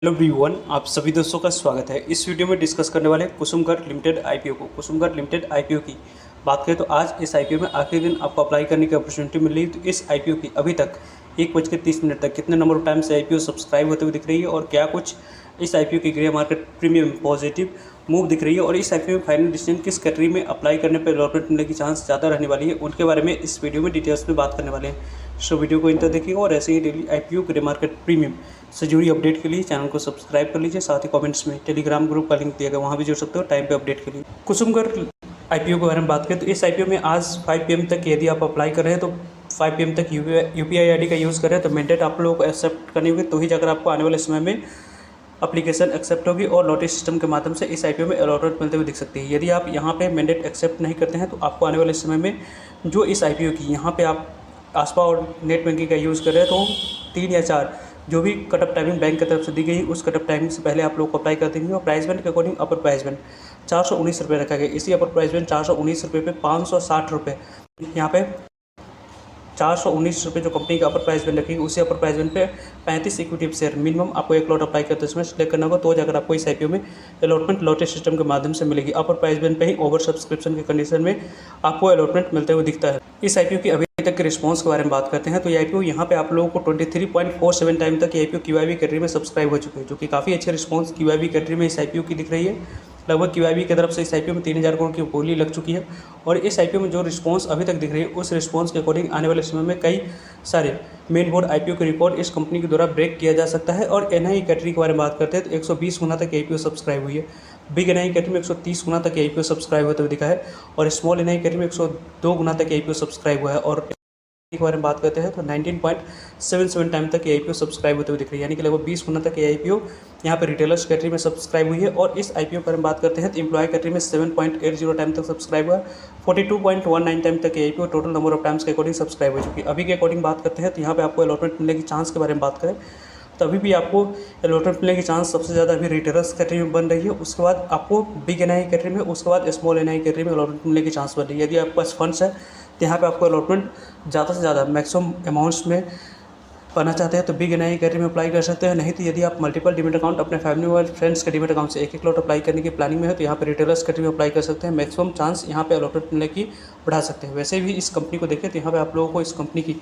Hello everyone, आप सभी दोस्तों का स्वागत है। इस वीडियो में डिस्कस करने वाले कुसुमगढ़ लिमिटेड आईपीओ को। कुसुमगढ़ लिमिटेड आईपीओ की बात करें तो आज इस आईपीओ में आखिरी दिन आपको अप्लाई करने की अपॉर्चुनिटी मिल रही है। तो इस आईपीओ की अभी तक 1:30 तक कितने नंबर ऑफ टाइम से आईपीओ सब्सक्राइब होते हुए दिख रही है और क्या कुछ इस आईपीओ की grey market premium positive move दिख रही है और इस आईपीओ में फाइनल डिसीजन किस कैटेगरी में अप्लाई करने पर अलॉटमेंट मिलने की चांस ज़्यादा रहने वाली है, उनके बारे में इस वीडियो में डिटेल्स में बात करने वाले हैं। सो वीडियो को इंतर देखिएगा और ऐसे ही daily IPO grey market premium से जुड़ी अपडेट के लिए चैनल को सब्सक्राइब कर लीजिए। साथ ही कमेंट्स में टेलीग्राम ग्रुप का लिंक दिया गया, वहाँ भी जुड़ सकते हो टाइम पे अपडेट के लिए। कुसुमगढ़ आईपीओ के बारे में बात करें तो इस आईपीओ में आज 5 PM तक यदि आप अप्लाई कर रहे हैं तो 5 PM तक यूपीआई आईडी का यूज़ कर रहे हैं तो मैंडेट आप लोगों को एक्सेप्ट करनी होगी, तो ही जाकर आपको आने वाले समय में एप्लीकेशन एक्सेप्ट होगी और लॉटरी सिस्टम के माध्यम से इस आईपीओ में अलॉटमेंट मिलते हुए दिख सकती है। यदि आप यहाँ पे मैंडेट एक्सेप्ट नहीं करते हैं तो आपको आने वाले समय में जो इस आईपीओ की यहाँ पे आप आसपा और नेट बैंकिंग का यूज़ कर रहे हैं तो 3 या 4 जो भी कट ऑफ टाइमिंग बैंक की तरफ से दी गई उस कट ऑफ टाइमिंग से पहले आप लोग को अप्लाई कर देंगे। और प्राइस बैंड के अकॉर्डिंग अपर प्राइस बैंड 419 रुपये रखा गया। इसी अपर प्राइस बैंड 419 रुपये पे 560 रुपये यहाँ पे 419 रुपये जो कंपनी का अपर प्राइस बैंड रखेगी, उसी अपर प्राइस बैंड पे 35 इक्विटी शेयर मिनिमम आपको एक लॉट अप्लाई करते समय सिलेक्ट करना होगा, तो जाकर आपको इस आईपीओ में अलॉटमेंट लॉटरी सिस्टम के माध्यम से मिलेगी। अपर प्राइस बैंड पे ही ओवर सब्सक्रिप्शन के कंडीशन में आपको अलॉटमेंट मिलते हुए दिखता है। इस आईपीओ की अभी तक के रिस्पांस के बारे में बात करते हैं तो ये आईपीओ यहाँ पे आप लोगों को 23.47 टाइम तक ये आईपीओ क्यूआईबी कैटेगरी में सब्सक्राइब हो चुके हैं, जो कि काफ़ी अच्छे रिस्पांस क्यूआईबी कैटेगरी में इस आईपीओ की दिख रही है। लगभग क्यूआईबी की तरफ से इस आईपीओ में 3000 करोड़ की बोली लग चुकी है और इस आईपीओ में जो रिस्पांस अभी तक दिख रही है उस रिस्पांस के अकॉर्डिंग आने वाले समय में कई सारे मेन बोर्ड आईपीओ के रिकॉर्ड इस कंपनी के द्वारा ब्रेक किया जा सकता है। और एनआई कैटेगरी के बारे में बात करते हैं तो 120 गुना तक आईपीओ सब्सक्राइब हुई है। बिग एनआई कैटेगरी में 130 गुना तक आईपीओ सब्सक्राइब होते हुए दिखा है और स्मॉल एनआई कैटेगरी में 102 गुना तक आईपीओ सब्सक्राइब हुआ है। और के बारे में बात करते हैं तो 19.77 टाइम तक ये आईपीओ सब्सक्राइब होते हुए दिख रही है, यानी कि लगभग 20 गुना तक ये आईपीओ यहाँ पर रिटेलर्स कैटेगरी में सब्सक्राइब हुई है। और इस आईपीओ पर हम बात करते हैं तो एम्प्लॉय कैटेगरी में 7.80 टाइम तक सब्सक्राइब हुआ, 42.19 टाइम तक ये IPO total number of times के अकॉर्डिंग सब्सक्राइब हो चुकी है। अभी के अकॉर्डिंग बात करते हैं तो यहाँ पे आपको अलॉटमेंट मिलने की चांस के बारे में बात करें तो अभी भी आपको अलॉटमेंट मिलने की चांस सबसे ज़्यादा अभी रिटेलर्स कैटेगरी में बन रही है। उसके बाद आपको बिग एनआई कैटेगरी में, उसके बाद स्मॉल एनआई कैटेगरी में अलॉटमेंट मिलने की चांस बन रही है। यदि आपके पास फंड्स है तो यहाँ पे आपको अलॉटमेंट ज़्यादा से ज़्यादा मैक्सिमम अमाउंट्स में पाना चाहते हैं तो बिग एनआई कैटेगरी में अप्लाई कर सकते हैं। नहीं तो यदि आप मल्टीपल डीमेट अकाउंट अपने फैमिली और फ्रेंड्स के डीमेट अकाउंट से एक लॉट अप्लाई करने की प्लानिंग में है तो यहाँ पे रिटेलर्स कैटेगरी में अप्लाई कर सकते हैं। मैक्सिमम चांस यहाँ पे अलॉटमेंट मिलने की बढ़ा सकते हैं। वैसे भी इस कंपनी को देखें तो यहाँ पे आप लोगों को इस कंपनी की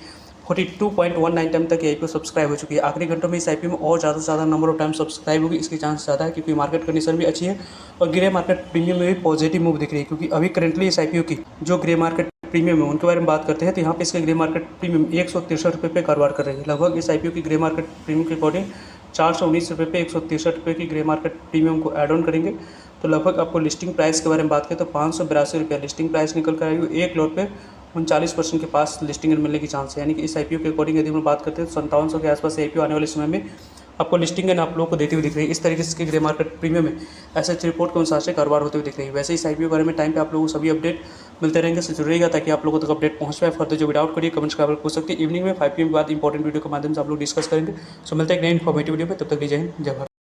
42.19 टाइम तक आईपीओ सब्सक्राइब हो चुकी है। आखिरी घंटों में इस आईपीओ में और ज़्यादा से ज़्यादा नंबर ऑफ टाइम सब्सक्राइब होगी, इसकी चांस ज़्यादा है क्योंकि मार्केट कंडीशन भी अच्छी है और ग्रे मार्केट प्रीमियम में भी पॉजिटिव मूव दिख रही है। क्योंकि अभी करंटली इस आईपीओ की जो ग्रे मार्केट प्रीमियम है उनके बारे में बात करते हैं तो यहाँ पे इसके ग्रे मार्केट प्रीमियम 163 रुपये पे कारोबार कर रही है। लगभग इस आईपीओ की ग्रे मार्केट प्रीमियम के अकॉर्डिंग 419 रुपये पे 163 रुपये की ग्रे मार्केट प्रीमियम को ऐड ऑन करेंगे तो लगभग आपको लिस्टिंग प्राइस के बारे में बात करें तो 582 रुपये लिस्टिंग प्राइस निकल कर आएगी। एक लॉट पे 39% के पास लिस्टिंग मिलने की चांस है, यानी कि इस आईपीओ के अकॉर्डिंग यदि हम बात करते हैं तो 5700 के आसपास आईपीओ आने वाले समय में आपको लिस्टिंग एंड आप लोगों को देती हुई दिख रही है। इस तरीके से ग्रे मार्केट प्रीमियम में एसएच रिपोर्ट के अनुसार से कारोबार होते हुए दिख रही है। वैसे इस आईपीओ के बारे में टाइम पे आप लोगों को सभी अपडेट मिलते रहेंगे, से जुड़ रहेगा ताकि आप लोगों तक अपडेट पहुंच पाए। फर्दर जो भी डाउट करिए कमेंट्स का पूछ सकते हैं। इवनिंग में 5 PM के बाद इंपॉर्टेंट वीडियो के माध्यम से आप लोग डिस्कस करेंगे। सो मिलते हैं एक नई इन्फॉर्मेटिव वीडियो में, तब तक लीजिए जय भारत।